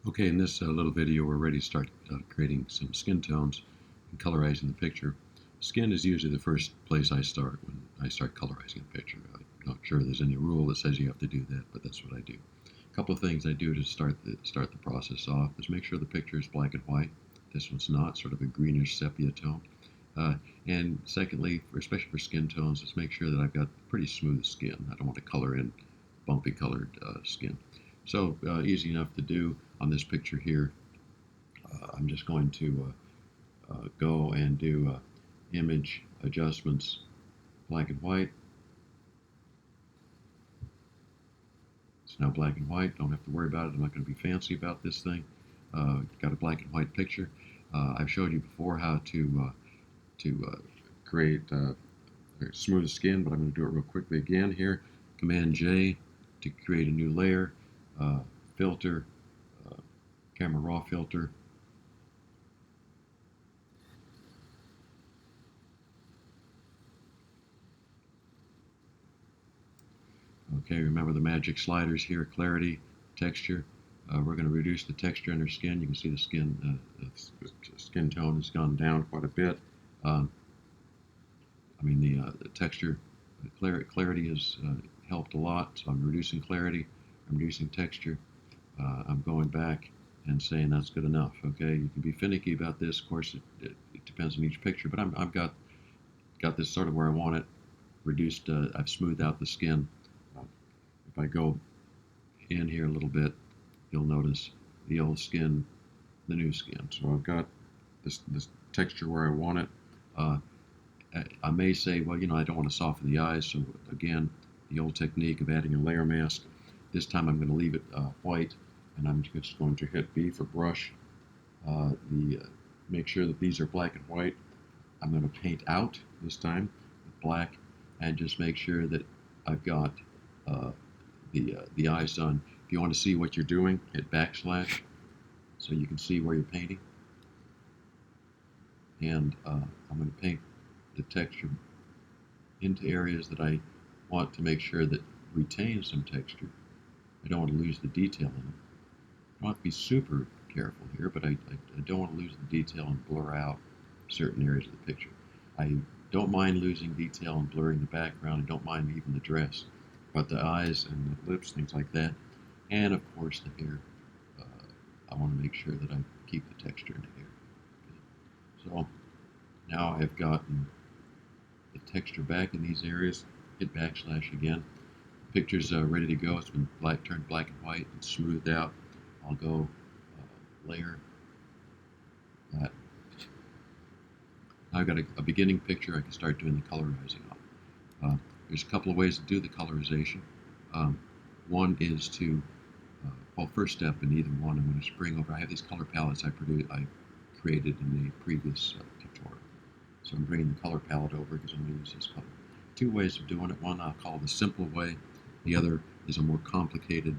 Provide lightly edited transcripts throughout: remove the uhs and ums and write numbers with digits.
Okay, in this little video, we're ready to start creating some skin tones and colorizing the picture. Skin is usually the first place I start when I start colorizing a picture. I'm not sure there's any rule that says you have to do that, but that's what I do. A couple of things I do to start the process off is make sure the picture is black and white. This one's not, sort of a greenish sepia tone. Uh, and secondly, especially for skin tones, is make sure that I've got pretty smooth skin. I don't want to color in bumpy colored skin. So easy enough to do on this picture here. I'm just going to go and do image adjustments, black and white. It's now black and white. Don't have to worry about it. I'm not going to be fancy about this thing. Got a black and white picture. I've showed you before how to create smooth skin, but I'm going to do it real quickly again here. Command J to create a new layer. Filter, camera raw filter. Okay, remember the magic sliders here, clarity, texture. We're going to reduce the texture in her skin. You can see the skin tone has gone down quite a bit. The texture, clarity has helped a lot, so I'm reducing clarity, I'm reducing texture. I'm going back and saying that's good enough. Okay, you can be finicky about this. Of course, it depends on each picture, but I've got this sort of where I want it. Reduced. I've smoothed out the skin. If I go in here a little bit, you'll notice the old skin, the new skin. So I've got this texture where I want it. I may say, well, I don't want to soften the eyes. So again, the old technique of adding a layer mask. This time I'm going to leave it white, and I'm just going to hit B for brush. Make sure that these are black and white. I'm going to paint out this time with black, and just make sure that I've got the eyes done. If you want to see what you're doing, hit backslash so you can see where you're painting. And I'm going to paint the texture into areas that I want to make sure that retain some texture. I don't want to lose the detail in it. I don't have to be super careful here, but I don't want to lose the detail and blur out certain areas of the picture. I don't mind losing detail and blurring the background. I don't mind even the dress, but the eyes and the lips, things like that, and of course the hair. I want to make sure that I keep the texture in the hair. Okay. So now I've gotten the texture back in these areas. Hit backslash again. Picture's ready to go. It's been turned black and white and smoothed out. I'll go layer that. Now I've got a beginning picture. I can start doing the colorizing on. There's a couple of ways to do the colorization. One is to, first step in either one, I'm going to bring over. I have these color palettes I created in the previous tutorial. So I'm bringing the color palette over because I'm going to use this color. Two ways of doing it. One I'll call the simple way. The other is a more complicated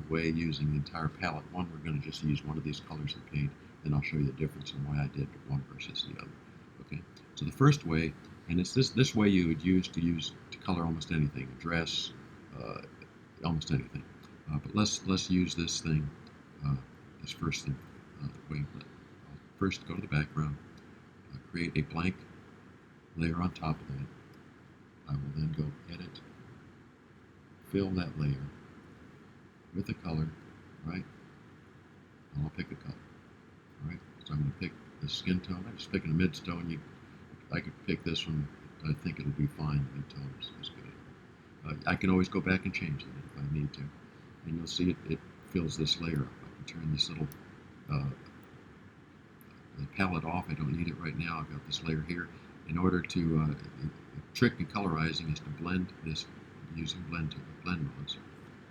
way using the entire palette. One, we're going to just use one of these colors and paint, then I'll show you the difference in why I did one versus the other. Okay. So the first way, and it's this way you would use to color almost anything, a dress, almost anything. But let's use this thing, this first thing, way. I'll first go to the background, create a blank layer on top of that. I will then go edit, fill that layer with a color, right? And I'll pick a color, right? So I'm going to pick the skin tone. I'm just picking a mid-tone. I could pick this one. I think it'll be fine. The mid-tone is good. I can always go back and change it if I need to. And you'll see it fills this layer up. I can turn this little the palette off. I don't need it right now. I've got this layer here. In order to, the trick in colorizing is to blend this using blend modes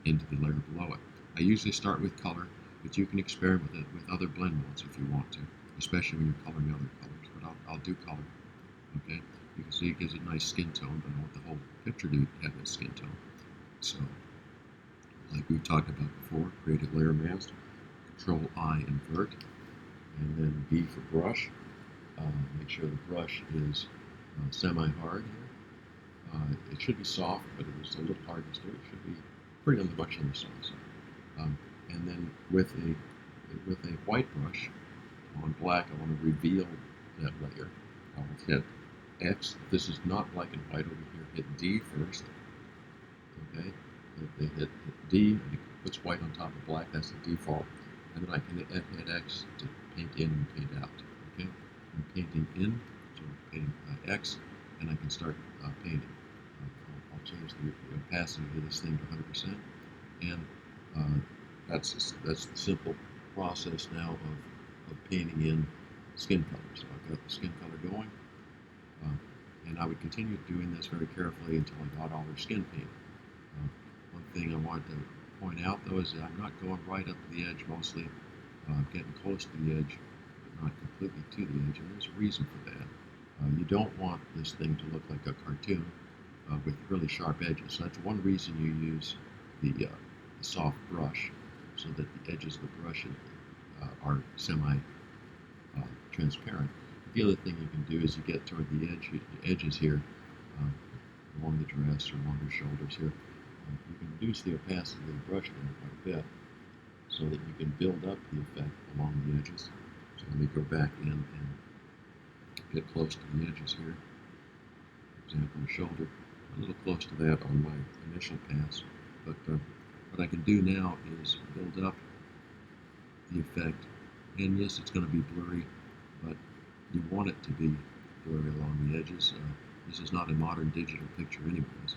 into the layer below it. I usually start with color, but you can experiment with other blend modes if you want to, especially when you're coloring other colors. But I'll do color. Okay, you can see it gives it a nice skin tone, but I want the whole picture to have that skin tone. So, like we talked about before, create a layer mask, Control I invert, and then B for brush. Make sure the brush is semi-hard here. It should be soft, but it was a little hardness to it. It should be pretty much on the soft side. And then with a with a white brush on black, I want to reveal that layer. I'll hit X. If this is not black and white over here, hit D first. Okay, hit D, and it puts white on top of black. That's the default. And then I can hit X to paint in and paint out. Okay, I'm painting in, so I'm painting X, and I can start painting. I'll change the opacity of this thing to 100%, and that's the simple process now of painting in skin color. So I've got the skin color going, and I would continue doing this very carefully until I got all their skin painted. One thing I wanted to point out though is that I'm not going right up to the edge, mostly getting close to the edge, but not completely to the edge, and there's a reason for that. You don't want this thing to look like a cartoon with really sharp edges. So that's one reason you use the soft brush, so that the edges of the brush are semi-transparent. The other thing you can do is you get toward the edges here, along the dress or along your shoulders here. You can reduce the opacity of the brush there quite a bit, so that you can build up the effect along the edges. So let me go back in and get close to the edges here. For example, the shoulder, a little close to that on my initial pass. But what I can do now is build up the effect. And yes, it's going to be blurry, but you want it to be blurry along the edges. This is not a modern digital picture anyways.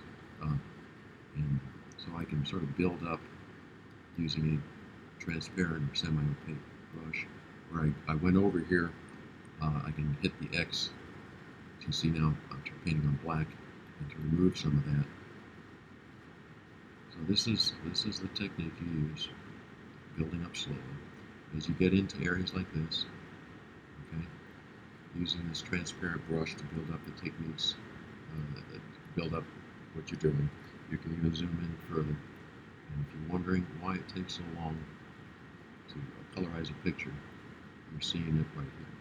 And so I can sort of build up using a transparent or semi-opaque brush. Where I went over here, I can hit the X. As you see now, I'm painting on black, and to remove some of that. So this is the technique you use, building up slowly. As you get into areas like this, okay, using this transparent brush to build up the techniques, that build up what you're doing. You can even zoom in further. And if you're wondering why it takes so long to colorize a picture, you're seeing it right here.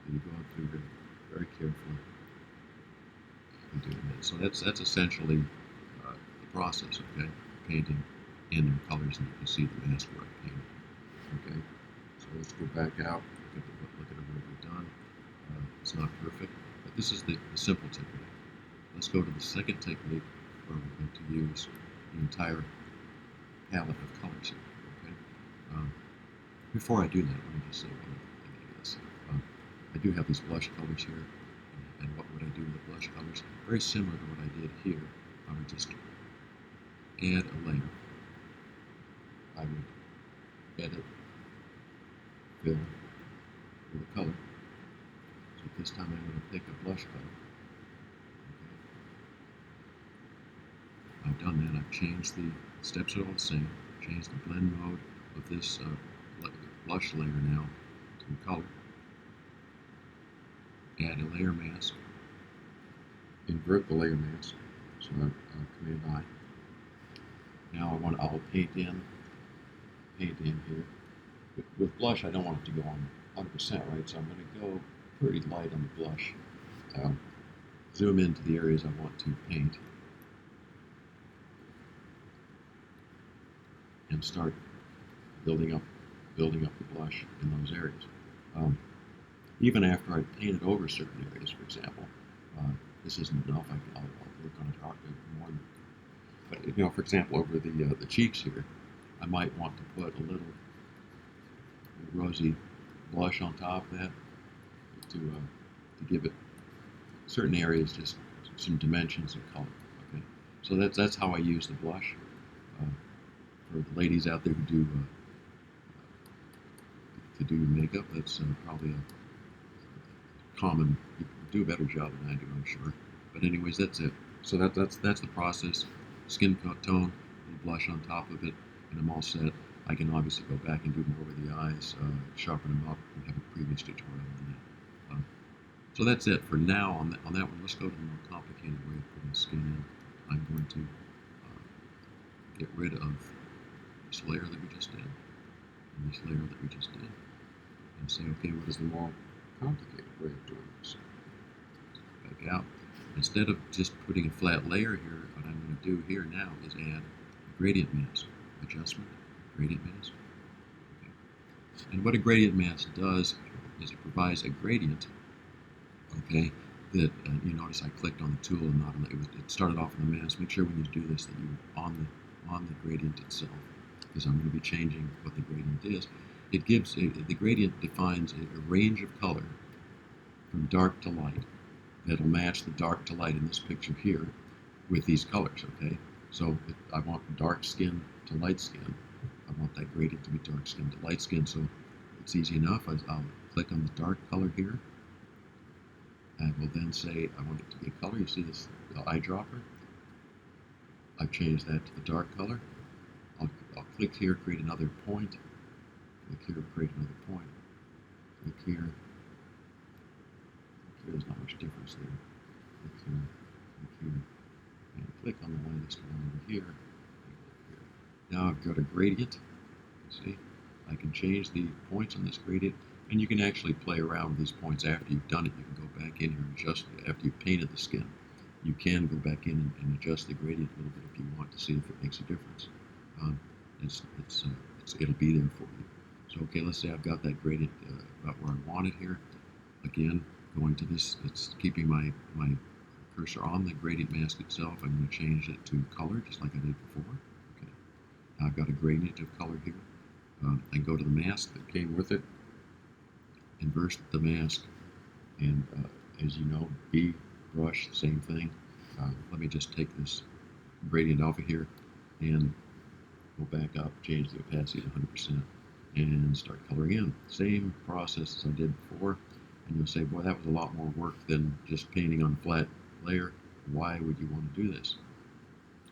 So you're going through it very carefully and doing that. So that's essentially the process, okay? Painting in their colors, and you can see the mask where I painted. Okay, so let's go back out, look at what we've done. It's not perfect, but this is the simple technique. Let's go to the second technique, where we're going to use the entire palette of colors here. Okay. Before I do that, let me just say one thing, I guess. I do have these blush colors here, and what would I do with the blush colors? Very similar to what I did here. I would just add a layer. I would edit, fill with a color. So this time I'm going to pick a blush color. Okay. I've done that. I've changed the steps are all the same. Changed the blend mode of this blush layer now to color. Add a layer mask. Invert the layer mask. So Command I. Now I'll paint in here. With blush, I don't want it to go on 100%, right? So I'm going to go pretty light on the blush. Zoom into the areas I want to paint, and start building up the blush in those areas. Even after I've painted over certain areas, for example, this isn't enough. I'll work on it more. But for example, over the cheeks here, I might want to put a little rosy blush on top of that to give it certain areas just some dimensions of color. Okay, so that's how I use the blush. For the ladies out there who do to do makeup, that's probably a common. You do a better job than I do, I'm sure. But anyways, that's it. So that's the process. Skin tone, and blush on top of it, and I'm all set. I can obviously go back and do more with the eyes, sharpen them up. We have a previous tutorial on that. So that's it for now on that one. Let's go to the more complicated way of putting skin in. I'm going to get rid of this layer that we just did, and this layer that we just did, and say, okay, what is the more complicated way of doing this? Back out. Instead of just putting a flat layer here, what I'm going to do here now is add a gradient mask. Adjustment, gradient mask. Okay. And what a gradient mask does is it provides a gradient, okay, that you notice I clicked on the tool and not on the, it started off in the mask. Make sure when you do this that you're on the gradient itself, because I'm going to be changing what the gradient is. It gives the gradient defines a range of color from dark to light that'll match the dark to light in this picture here with these colors, okay? So I want dark skin to light skin. I want that gradient to be dark skin to light skin, so it's easy enough. I'll click on the dark color here. I will then say I want it to be a color. You see this eyedropper? I've changed that to the dark color. I'll click here, create another point. Click here, create another point. Click here. There's not much difference there. Click here, and click on the latest one over here. Now I've got a gradient. See, I can change the points on this gradient, and you can actually play around with these points after you've done it. You can go back in here and adjust it after you've painted the skin. You can go back in and adjust the gradient a little bit if you want to see if it makes a difference. It'll be there for you. So okay, let's say I've got that gradient about where I want it here. Again, going to this, it's keeping my cursor on the gradient mask itself. I'm going to change it to color, just like I did before. Okay. Now I've got a gradient of color here. I go to the mask that came with it, inverse the mask, and as you know, B, brush, same thing. Let me just take this gradient off of here and go back up, change the opacity to 100%, and start coloring in. Same process as I did before. And you'll say, boy, that was a lot more work than just painting on a flat layer. Why would you want to do this?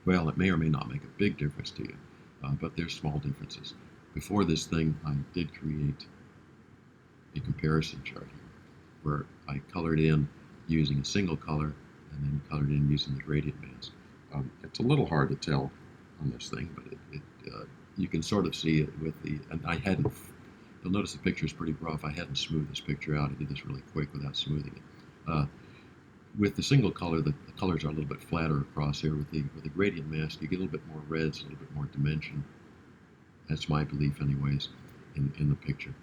Well, it may or may not make a big difference to you, but there's small differences. Before this thing, I did create a comparison chart here, where I colored in using a single color and then colored in using the gradient mask. It's a little hard to tell on this thing, but you can sort of see it with the, and I hadn't, you'll notice the picture is pretty rough. I hadn't smoothed this picture out. I did this really quick without smoothing it. With the single color, the colors are a little bit flatter across here. With the gradient mask, you get a little bit more reds, a little bit more dimension. That's my belief, anyways, in the picture.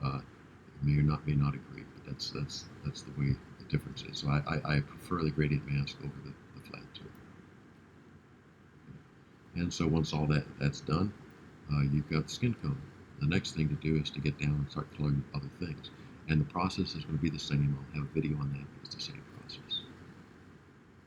You may not agree, but that's the way the difference is. So I prefer the gradient mask over the flat tool. And so once all that's done, you've got the skin cone. The next thing to do is to get down and start coloring other things. And the process is going to be the same. I'll have a video on that, but it's the same.